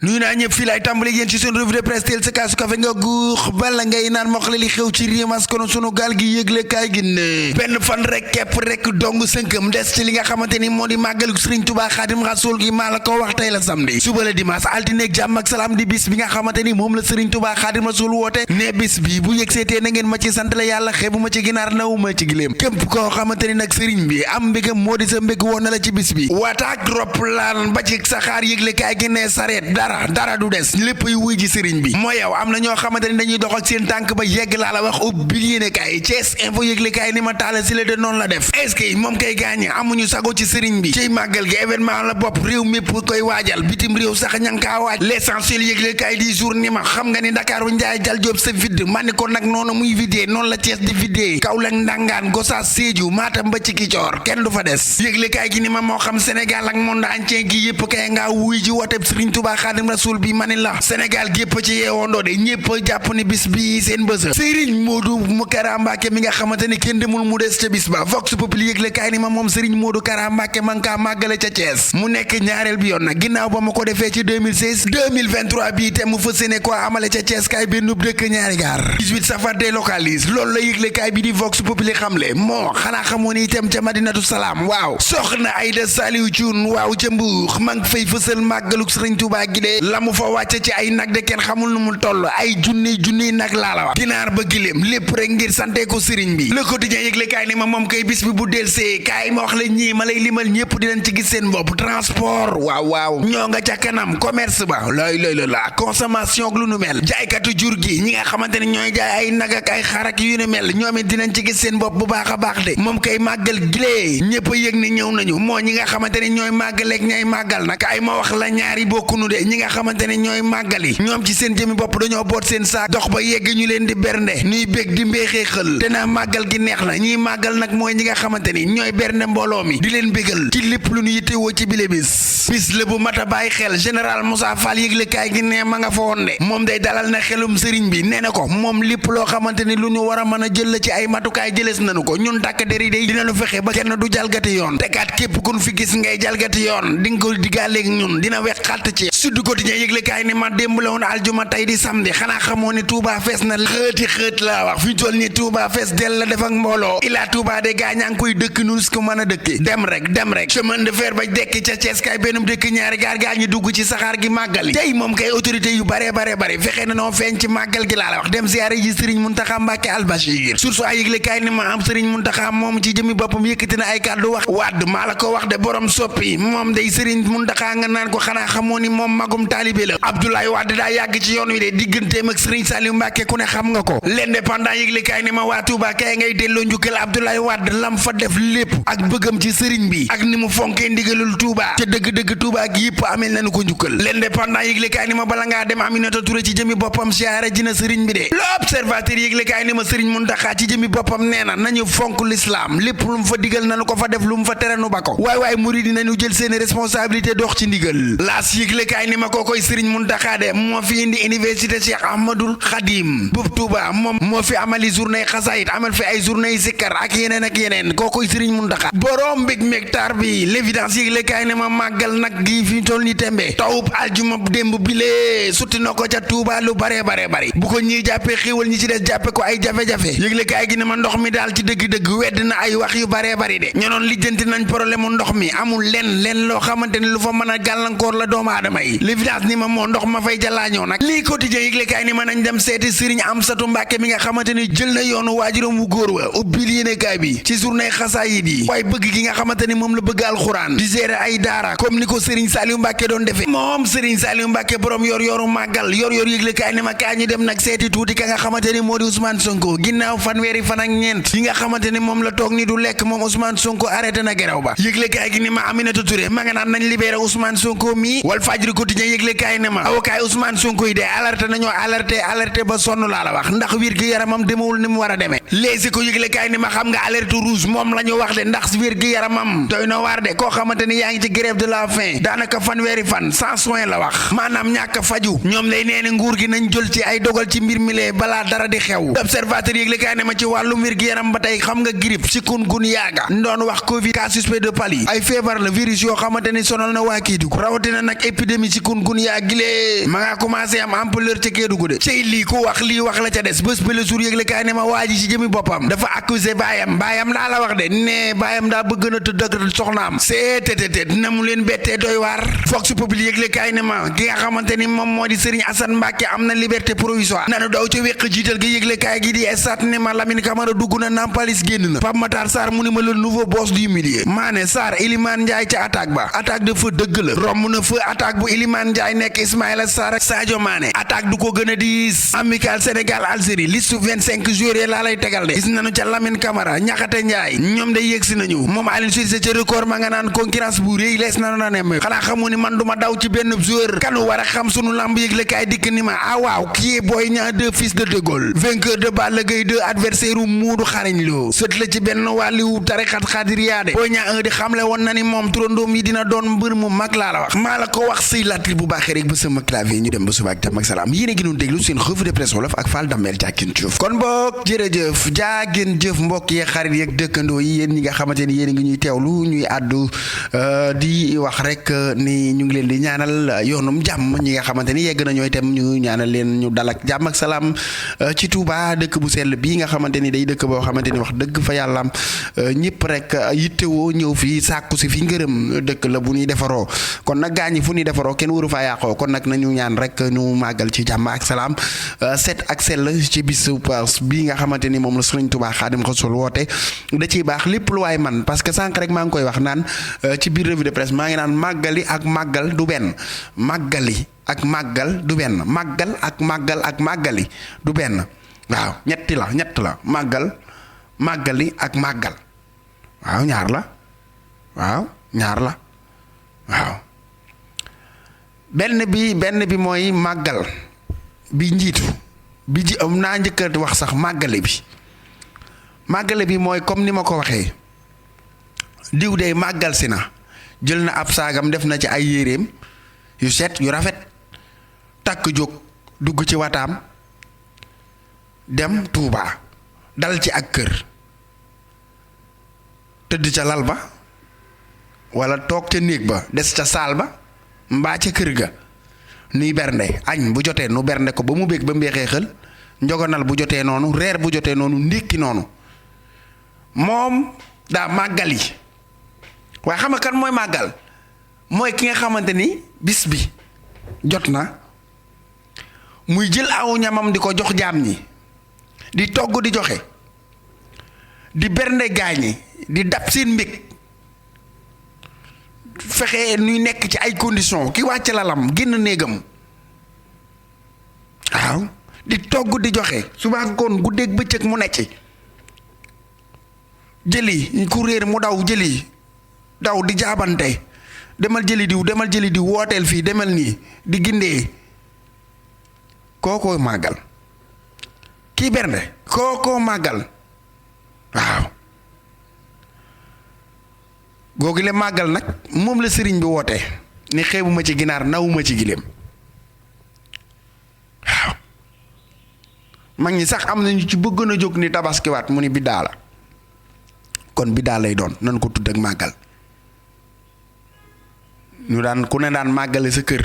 nuyu naa ñëpp fii laay tàmbali yéen ci seen revue de presse teel sa kaasu kafe nga guux bala ngay naan mox li xew ci rimas kono sunu gaal gi yëgle kaay gi ne benn fan rek képp rek dong sënkam des ci li nga xamante ni moo di màggalu Sëriñ Tuubaa Xaadim Rasuul gi maa la ko wax tey la samedi suba la dimanche altine ak jàmm ak salaam di bis bi nga xamante ni moom la Sëriñ Tuubaa Xaadim Rasuul woote ne bis bi bu yëg seetee na ngeen ma ci sant la yàlla xeebu ma ci ginaar nawu ma ci giléem képp koo xamante ni nag sëriñ bi am mbégam moo di sa mbég woon na la ci bis bi waataak roplaan ba ci saxaar yëgle kaay gi ne sareet dara du des lépp yu wuy ji sëriñ bi moo yow am na ñoo xamante ni dañuy dox ak seen tànk ba yegg laa la wax ubbil yéene kaay Thiès Info yëgle kaay ni ma taala si la de noonu la def est-ce que moom kay gaañi amuñu sago ci sëriñ bi ciy màggal gi événement la bopp réew mépp koy waajal bitim réew sax ña nga kaa waaj l'essentiel yëgle kaay di jour ni ma xam nga ni Dakar bu njaay jal job sa vide ma ni ko nag noonu muy vidé noonu la Thiès di vidé Kaolack Ndangaan Gossas Sédhiou Matam ba ci Kicoor kenn du fa des yëgle kaay gi ni ma moo xam Sénégal ak monde entier gi yëpp kay nga wuy ji wooteb Sëriñ Tuubaa Xaadim Rasuul bi mani la Sénégal gépp ci yeewandoo de ñëpp jàpp ni bis bi seen bës Sëriñ Moodu Kara Mbàkke mi nga xamante ni kenn demul mu des ca bis ba Vox Populi yëgle kaay ni ma moom Sëriñ Moodu Kara Mbàkke man kaa màggale ca Thiès mu nekk ñaareel bi yoon nag ginnaaw ba ma ko defee ci 2023 bii te mu fas yéene ko amale ca Thiès kaay bennub dëkk ñaari gaar 18 safar délocalise loolu la yëgle kaay bi di Vox Populi xamle moo xanaa xamoo ni itam ca Madinatu Salaam waaw soxna Ayda Saliou Thioune waaw ca Mbuur ma ngi fay fësal màggaluk Sëriñ Tuubaa gi de la mu fa wàcce ci ay nag de kenn xamul nu mu toll ay junni nag laa la wax ginaar ba giléem lépp rek ngir sante ko sëriñ bi Le Quotidien yëgle kaay ni ma moom kay bis bi bu delsee kaay ma wax la ñii ma lay limal ñëpp dinañ ci gis seen bopp transport waaw ñoo nga ca kanam commerce ba la consommation lu nu mel jaaykatu jur gi ñi nga xamante ne ñooy jaay ay nag ak ay xarak yu nu mel ñoom it dinañ ci gis seen bopp bu baax a baax de moom kay màggal gilee ñëpp a yëg ni ñëw nañu moo ñi nga xamante ne ñooy màggaleeg ñay màggal nag kaay ma wax la ñaari bokkunu de ñi nga xamante ne ñooy màggali ñoom ci seen jëmi bopp dañoo boot seen saak dox ba yegg ñu leen di bernde ñuy bég di mbéexee xël te naa màggal gi neex na ñiy màggal nag mooy ñi nga xamante ni ñooy bernde mbooloo mi di leen bégal ci lépp lu ñu yittewoo ci bile bis la bu mat a bàyyi xel général Moussa Fall yëgle kaay gi ne ma nga fa woon de moom day dalal na xelum sëriñ bi nee na ko moom lépp loo xamante ni lu ñu war a mën a jël la ci ay matukaay jëlees nañu ko ñun tàkk deri day dinañu fexe ba kenn du jalgati yoon te kat képp kun fi gis ngay jalgati yoon di nga ko diggaaleeg ñun dina wex xàtt ci Sud Quotidien yëgle kaay ni ma démb la woon aljuma tey di samedi xanaa xamoo ni Touba fees na xët laa wax fi ñu toll ni Touba fees del la def ak mbooloo ilaa Touba de gaa ñaa ngi koy dëkk nu ko mën a dëkke dem rek chemin de fer ba dekki ca Thiès kaay benn dëkk ñaari gaar gaa ñu dugg ci saxaar gi màggal tey moom kay autorité yu bare fexe na noo feeñ ci màggal gi laa la wax dem ziyaare ji Sëriñ Muntaxa Mbàkke Al Bachir source ay yëgle kaay ni ma am Sëriñ Muntaxa moom ci jëmi boppam yëkkati na ay kàddu wax wadd maa la ko wax de borom soppi moom day Sëriñ Muntaxa nga naan ko xanaa xamoo ni moom magum taalibe la Abdoulaye Wade daa yàgg ci yoon wi de digganteem ak Sëriñ Saliou Mbàkke ku ne xam nga ko l'indépendant yëgle kaay ni ma waa Touba kay ngay delloo njukkal Abdoulaye Wade lam fa def lépp ak bëggam ci sëriñ bi ak ni mu fonkee ndigalul Touba te dëgg-dëgg Touba gi yëpp amel nañu ko njukkal l'indépendant yëgle kaay ni ma bala ngaa dem Aminata Touré ci jëmi boppam siyaare ji na sëriñ bi de l'observateur yëgle kaay ni ma Sëriñ Muntaxa ci jëmi boppam nee na nañu fonk l'islam lépp lu mu fa digal nañu ko fa def lu mu fa tere nu ba ko waay murid yi nañu jël seeni responsabilité dox ci ndigal laas yëgle kaay ni ma kookoy Sëriñ Muntaxa de moo fi indi université Cheikh Ahmadul Khadim bu Touba moom moo fi amali journée xasaayit amal fi ay journée yi sikkar ak yeneen kookoy Sëriñ Muntaxa borom mbég mektar bi l'évidence yëgle kaay ni ma màggal nag gi fi toll ni tembe tawub aljuma démb bilee sutti na ko ca Touba lu bare bu ko ñii jàppee xéewal ñi ci des jàppe ko ay jafe-jafe yëgle kaay gi ne ma ndox mi daal ci dëgg-dëgg wedd na ay wax yu bare de ñonoon lijjanti nañ problème mu ndox mi amul len loo xamante ni lu fa mën a gàllankoor la doomu aadama yi l'évidence ni ma moo ndox ma fay jàllaañoo nag lii quotidien yëgle kaay ni ma nañ dem seeti Sëriñ Amsatu Mbàkke mi nga xamante ni jël na yoonu waajuram wu góor wa ubbil yéene kaay bi ci journée xasaayid yi waaye bëgg gi nga xamante ni moom la bëgg alxuraan di gérer ay daara comme ni ko Sëriñ Saliou Mbàkke doon defee moom Sëriñ Saliou Mbàkke borom yor màggal yor yëgle kaay ni ma kaa ñu dem nag seeti tuuti ka nga xamante ni moo di Ousmane Sonko ginnaaw fanweeri fan ak ñeent yi nga xamante ni moom la toog ni du lekk moom Ousmane Sonko arrêté na gerew ba yëgle kaay gi ni ma Aminata Touré ma nga naan nañ libéré Ousmane Sonko mi Walf Fadjri quotidien yëgle kaay ni ma avocat Ousmane Sonko yi de nañoo alerté ba sonn laa la wax ndax wér gi yaramam demewul ni mu war a demee léegi ko yëgle kaay ni ma xam nga alerte rouge moom la ñu wax de ndax wér gi yaramam doy na waar de koo xamante ni yaa ngi ci grève de la faim daanaka fanweeri fan sans soin la wax maanaam ñàkk faju ñoom lay nee nguur gi nañ jël ci ay dogal ci mbir mi lee balaa dara di xew observateur yëgle kaay ne ma ci wàllum wér gi yaram ba tey xam nga grippe chikungunya ndoon wax covid cas suspect de Paris ay feebar la virus yoo xamante ni sonal na waa Kédougou rawatina nag épidémie chikungunya kun yaa gilee ma ngaa commencé am ampleur ca Kédougou de cey lii ku wax lii wax la ca des bés ba le jour yëgle kaay ne ma waa ji ci jëmi boppam dafa accusé baayam laa la wax de ne baayam daa bëgg na tëdd ak soxnaam seetetetet na mu leen bettee doy waar Vox Populi yëgle kaay ne ma ki nga xamante ni moom moo di Serigne Assane Mbacké am na liberté provisoire nanu daw ca wéq jiital gi yëgle kaay gi di estat ne ma Lamine Camara dugg na Nampalis génn na Pape Matar Sarr mu ni ma le nouveau boss du milieu maane Sarr Iliman Ndiaye ca attaque ba attaque de feu dëgg la romb na feu attaque bu Iliman Ndiaye nekk Ismaïla Sarr ak Sadio Mané attaque du ko gën a diis amical Sénégal Algérie liste 25 joueurs laa lay tegal de gis nañu ca Lamine Camara Ñaxate Ndiaye ñoom day yëgsi nañu moom Aliou Cissé ca record ma nga naan concurrence bu rëy lees na na nem xanaa xamu ni man duma daw ci benn joueur kanu war a xam sunu lamb yëgle kaay dikk ni ma waaw kii Boy Niang 2 fils de De Gaulle vainqueur de Balla Gaye 2 adversaire u Muudu Xarañ Lo sët la ci benn wàlliwu tarixat xaadiriyaa de Boy Niang 1 di xamle woon na ni moom turandoom yi dina doon mbër mu mag laa la wax maa la ko wax sëy laatri bu baaxee rek ba sama clavier ñu dem ba suba ak jàmm ak salaam yéen a ngi doon déglu seen revue de presse wolof ak Fall Damel jàkkin Diouf kon boog jërëjëf jaageen jëf mbokk yeeg xarit yeeg dëkkandoo yi yéen ñi nga xamante ni yéen a ngi ñuy teewlu ñuy àddu di wax rek ni ñu ngi leen di ñaanal yoonum jàmm ñi nga xamante ni yegg nañoo itam ñu ñaanal leen ñu dal ak jàmm ak salaam ci Touba dëkk bu sell bii nga xamante ni day dëkk boo xamante ni wax dëgg fa yàlla ñëpp rek yittewoo ñëw fii sàkku si fi ngërëm dëkk la bu ñuy defaroo kon nag gaañi fu ñuy defaroo kenn waru faa yàqoo kon nag nañu ñaan rek ñu màggal ci jàmm ak salaam set ak sell ci bisu paas bii nga xamante ni moom la Sëriñ Tuubaa Xaadim Rasuul woote da ciy baax lépp lu waay man parce que sànq rek maa ngi koy wax naan ci biir revue de presse maa ngi naan màggali ak màggal du benn màggali ak màggal du benn màggal ak màggal ak màggali du benn waaw ñett la màggal màggali ak màggal waaw ñaar la waaw benn bi mooy màggal bi njiitu bi ji am naa njëkk a wax sax màggale bi mooy comme ni ma ko waxee diw dey màggal si na jël na ab saagam def na ci ay yéreem yu set yu rafet takk jóg dugg ci wataam dem Tuubaa dal ci ak kër tëdd ca lal ba walla toog ca néeg ba des ca saal ba mbaa ca kër ga nuy bernde añ bu jotee nu bernde ko ba mu bég ba mbeexee xël njogonal bu jotee noonu reer bu jotee noonu ndékki noonu moom daa màggal yi waaye xam nga kan mooy màggal mooy ki nga xamante ni bis bi jot na muy jël aw ñamam di ko jox jaam ñi di togg di joxe di bernde gaañi di dab seen mbég fexe nuy nekk ci ay conditions ki wàcc lalam génn néegam waaw di togg di joxe suba ngoon guddeeg bëccëg mu nekk ci jëli ku réer mu daw jëli daw di jaabante demal jëli diw wooteel fii demal nii di gindee kookoo màggal kii bernde kookoo màggal waaw googu le màggal nag moom la sëriñ bi woote ni xeebuma ci ginaar nawuma ci giléem waaw mag ñi sax am nañu ci bëggoon a jóg ni tabaskiwaat mu ni biddaa la kon biddaa lay doon nan ko tudd ak màggal ñu daan ku ne daan màggale sa kër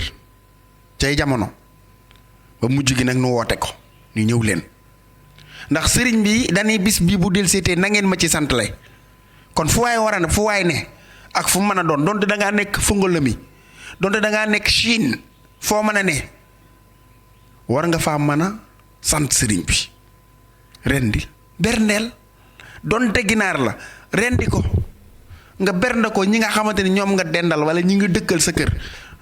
cay jamono ba mujj gi nag nu woote ko ñu ñëw leen ndax sëriñ bi dañuy bis bi bu del seetee na ngeen ma ci santle kon fu waay war a ne fu waay ne ak fu mën a doon donte da ngaa nekk Fongolami donte da ngaa nekk Chine foo mën a ne war nga faa mën a sant sëriñ bi rendi berndeel donte ginaar la rendi ko nga bernde ko ñi nga xamante ni ñoom nga dendal wala ñi nga dëkkal sa kër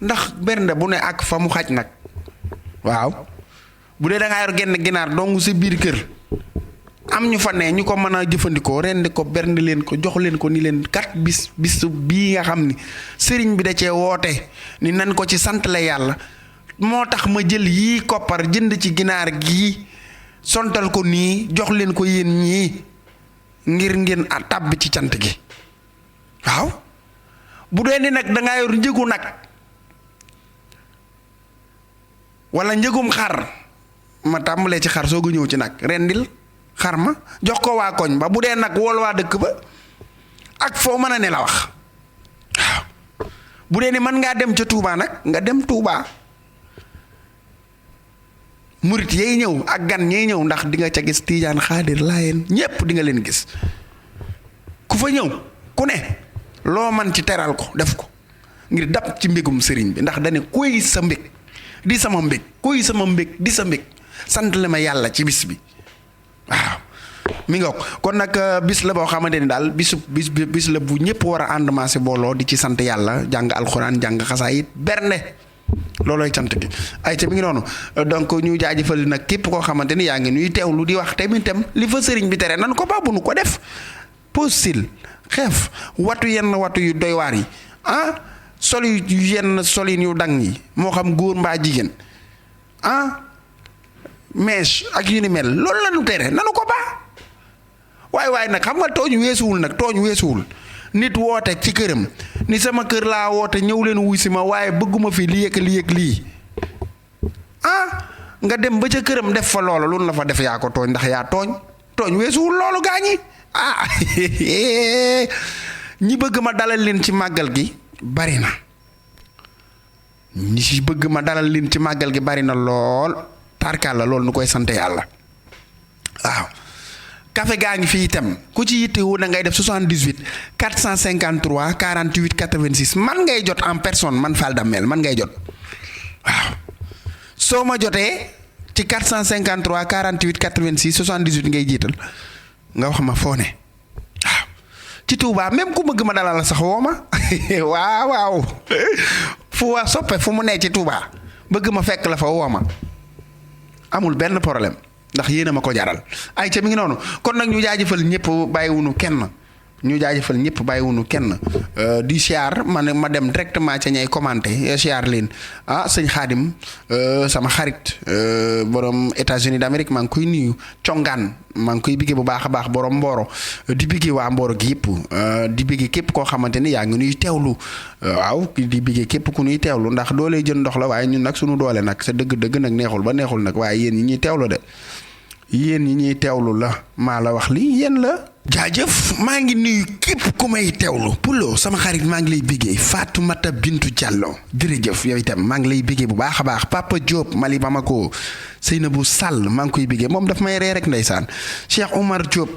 ndax bernde bu ne ak fa mu xaj nag waaw bu dee da ngaa yor genn ginaar dong sa biir kër am ñu fa ne ñu ko mën a jëfandikoo rendi ko bernde leen ko jox leen ko ni leen kat bis bii nga xam ni sëriñ bi da cee woote ni nan ko ci santale yàlla moo tax ma jël yii koppar jënd ci ginaar gii sontal ko nii jox leen ko yéen ñii ngir ngeen tàbb ci cant gi waaw bu dee ni nag dangaa yor njëgu nag wala njëgum xar ma tàmbalee ci xar soo ko ñëw ci nag rendil xar ma jox ko waa koñ ba bu dee nag wool waa dëkk ba ak foo mën a ne la wax waaw bu dee ni mën ngaa dem ca Touba nag nga dem Touba murit yay ñëw ak gan ñay ñëw ndax di nga ca gis tiijaan xaadir laayeen ñépp di nga leen gis ku fa ñëw ku ne loo man ci teral ko def ko ngir dab ci mbégum sëriñ bi ndax dane koy sa mbég di sama mbég koy sama mbég di sa mbég sant la ma yàlla ci bis bi waaw mi nga kon nag bis la boo xamante ni daal bis la bu ñëpp war a ànd maase booloo di ci sant yàlla jàng alxuraan jàng xasaayit bernde loolooy cant gi ay ca mi ngi noonu donc ñu jaajëfal nag képp koo xamante ni yaa ngi nuy teewlu di wax tamit li fa sëriñ bi tere nan ko ba bu nu ko def postil xeef watu yenn watu yu doy waar yi sol yu yenn solin yu dang yi moo xam góor mbaa jigéen mèche ak yu ni mel loolu la ñu tere nanu ko ba waaye nag xam nga tooñ weesuwul nit woote ci këram ni sama kër laa woote ñëw leen wuy si ma waaye bëgguma fi lii ak lii nga dem ba ca këram def fa loola loolu la fa def yaa ko tooñ ndax yaa tooñ weesuwul loolu gaañi ñi bëgg ma dalal leen ci màggal gi bari na ñi ci bëgg ma dalal leen ci màggal gi bari na lool tarkal la loolu nu koy sante yàlla waaw café gaa ngi fii itam ku ci yittewu na ngay def 78 453 48 86 man ngay jot en personne man Fall Damel man ngay jot waaw soo ma jotee ci 453 48 86 78 ngay jiital nga wax ma foo ne waaw ci Touba même ku bëgg ma dalal la sax woo ma waaw fu waa soppe fu mu nee ci Touba bëgg ma fekk la fa woo ma amul benn problème ndax yéen a ma ko jaral ay ca mi ngi noonu kon nag ñu jaajëfal ñëpp bàyyiwunu kenn di siyaar ma dem directement ca ñay commenté siyaar leen sëñ Xaadim sama xarit borom États-Unis d'Amérique maa ngi koy nuyu congaan maa ngi koy biggee bu baax a baax borom Mboro di biggee waa Mboro gi yëpp di biggee képp koo xamante ni yaa ngi nuy teewlu waaw di biggee képp ku nuy teewlu ndax doolee jën ndox la waaye ñun nag sunu doole nag sa dëgg nag neexul ba neexul nag waaye yéen ñi ñuy teewlu de yéen ñi ñuy teewlu la maa la wax lii yéen la jaajëf maa ngi nuyu képp ku may teewlu Pulo sama xarit maa ngi lay biggee Fatoumata Bintu Diallo jërëjëf yow itam maa ngi lay biggee bu baax a baax Papa Diop Mali Bamako Seynabou Sall maa ngi koy biggee moom daf may ree rek ndeysaan Cheikh Omar Diop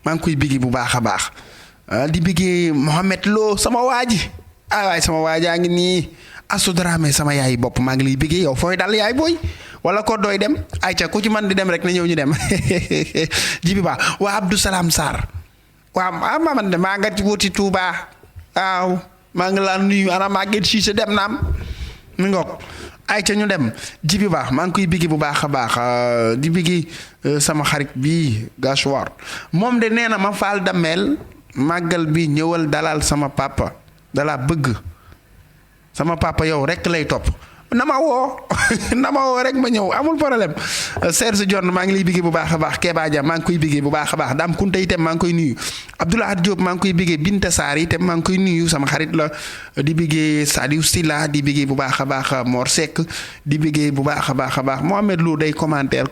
maa ngi koy biggee bu baax a baax di biggee Mohamed Lo sama waaji waay sama waajaa ngi nii Assou Dramé sama yaay bopp maa ngi lay biggee yow fooy dal yaay booy wala ko doy dem ayca ku ci man di dem rek na ñëw ñu dem jibi ba waa Abdou Salam Sarr waa man de maa nga wuti Touba waaw maa ngi laa nuyu ana Maguette Cissé dem naam mi ngoog ayca ñu dem jibi ba maa ngi koy bigi bu baax a baax di bigi sama xarit bii Gachouar moom de nee na ma Fall Damel màggal bi ñëwal dalal sama papa dala bëgg sama papa yow rek lay topp na ma woo rek ma ñëw amul problème Serge Dione maa ngi lay bigee bu baax a baax Kéba Dia maa ngi koy bigee bu baax a baax Dame Kunta itam maa ngi koy nuyu Abdoulaye Diop maa ngi koy bigee Binta Sarr itam maa ngi koy nuyu sama xarit la di bigee Sadiou Silla di bigee bu baax a baax Mor Seck di bigee bu baax a baax Mohamed Lo day commenté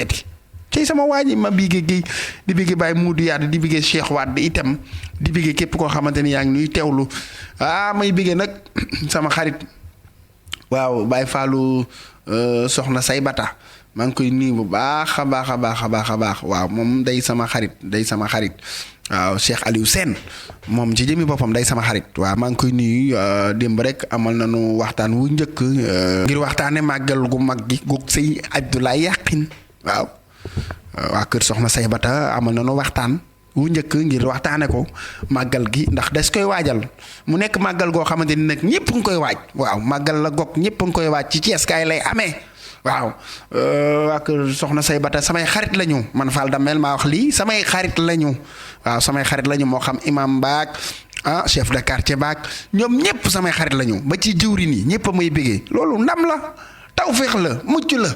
ti ci sama waa ji ma bigee gi di bigee Baye Moudou Yade di bigee Cheikh Wade itam di bigee képp koo xamante ni yaa ngi nuy teewlu may bigee nag sama xarit waaw Baye Fallou soxna say bata maa ngi koy nuyu bu baax a baax waaw moom day sama xarit waaw Cheikh Aliou Sène moom ci jëmi boppam day sama xarit waaw maa ngi koy nuyu démb rek amal nañu waxtaan wu njëkk ngir waxtaane màggal gu mag gi gu sëy Abdoulaye Yaqin waaw waa kër soxna say bata amal nañu waxtaan wu njëkk ngir waxtaane ko màggal gi ndax des koy waajal mu nekk màggal goo xamante ni nag ñëpp nga koy waaj waaw màggal la gog ñëpp nga koy waaj ci Cees kaay lay amee waaw waa kër soxna say bata samay xarit lañu man Fall Damel maa wax lii samay xarit lañu waaw samay xarit lañu moo xam imam baak chef de quartier baak ñoom ñëpp samay xarit lañu ba ci jëwriñ yi ñëpp a may bégee loolu ndam la tawféex la mucc la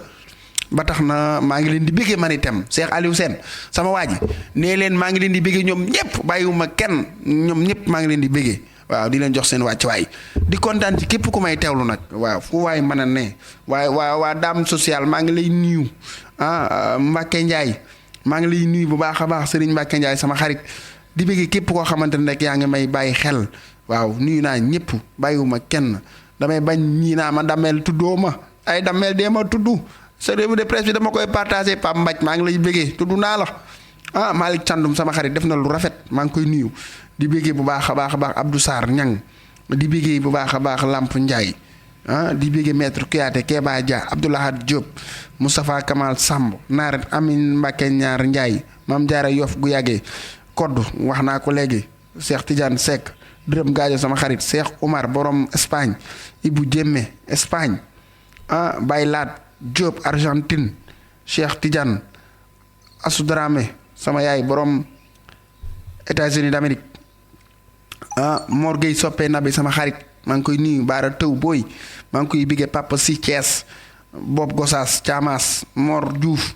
ba tax na maa ngi leen di béggee man itam Cheikh Aliou Sène sama waa ji nee leen maa ngi leen di béggee ñoom ñëpp bàyyiwuma kenn ñoom ñëpp maa ngi leen di béggee waaw di leen jox seen wàccuwaay di kontaan ci képp ku may teewlu nag waaw fu waay mën a ne waaye waa Dame Social maa ngi lay nuyu Mbacke Ndiaye maa ngi lay nuyu bu baax a baax Serigne Mbacke Ndiaye sama xarit di béggee képp koo xamante ne rek yaa ngi may bàyyi xel waaw nuyu naa ñëpp bàyyiwuma kenn damay bañ ñii naa ma Damel tuddoo ma ay Damel dee ma tudd sa revue de presse bi dama koy partager Pape Mbaj maa ngi lay bëggee tudd naa la Malick Thiandoum sama xarit def na lu rafet maa ngi koy nuyu di bëggee bu baax a baax Abdou Sarr Ñang di bëggee bu baax a baax Lamp Ndiaye di bëggee maître Kouyaté Keba Dia Abdoulahad Diop Moustapha Kamal Samb Naar Amin Mbacke Ñaar Ndiaye Mame Diarra Yoff gu yàggee Kodd wax naa ko léegi Cheikh Tidiane Seck Dërëm Gaajo sama xarit Cheikh Oumar borom Espagne Ibou Diémé Espagne Baye Laat Diop Argentine Cheikh Tidiane Assou Dramé sama yaay borom États-Unis d'Amérique Mor Gueye soppee nabi sama xarit maa ngi koy nuyu Baara Tëw Boy maa ngi koy bigge Papa Si Thiès Bob Gossas Thiamas Mor Diouf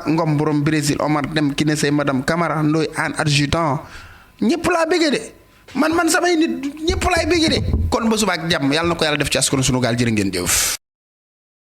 Ngom borom Brésil Omar Dem Kiné Sey madame Camara Ndoy Anne adjudant ñëpp laa bégge de man samay nit ñëpp laay bégge de kon ba suba ak jàmm yàlla na ko yàlla def ci askanu sunu gaal jërë ngeen jëf